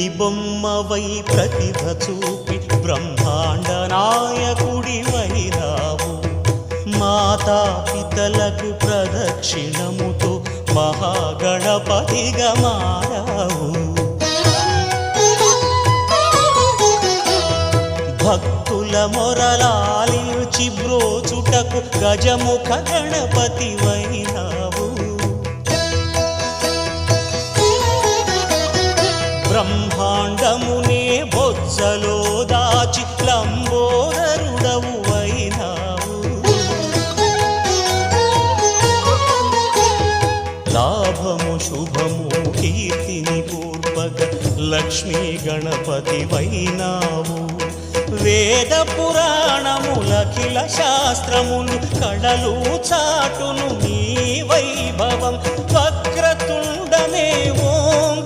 పిడి బొమ్మవై ప్రతిభ చూపి బ్రహ్మాండ నాయకుడివైనావు. మాతా పితలకు ప్రదక్షిణముతో మహాగణపతిగా మారావు. భక్తుల మొరలాలించి బ్రోచుటకు గజముఖ గణపతివైనావు. బ్రహ్మాండమునే బొజ్జలో దాచి లంబోదరుడవు అయినావు. లాభము శుభము కీర్తిని పూర్వక లక్ష్మీ గణపతివైనావు. వేద పురాణములఖిల శాస్త్రములు కళలు చాటును నీ వైభవం. వక్రతుండమే ఓం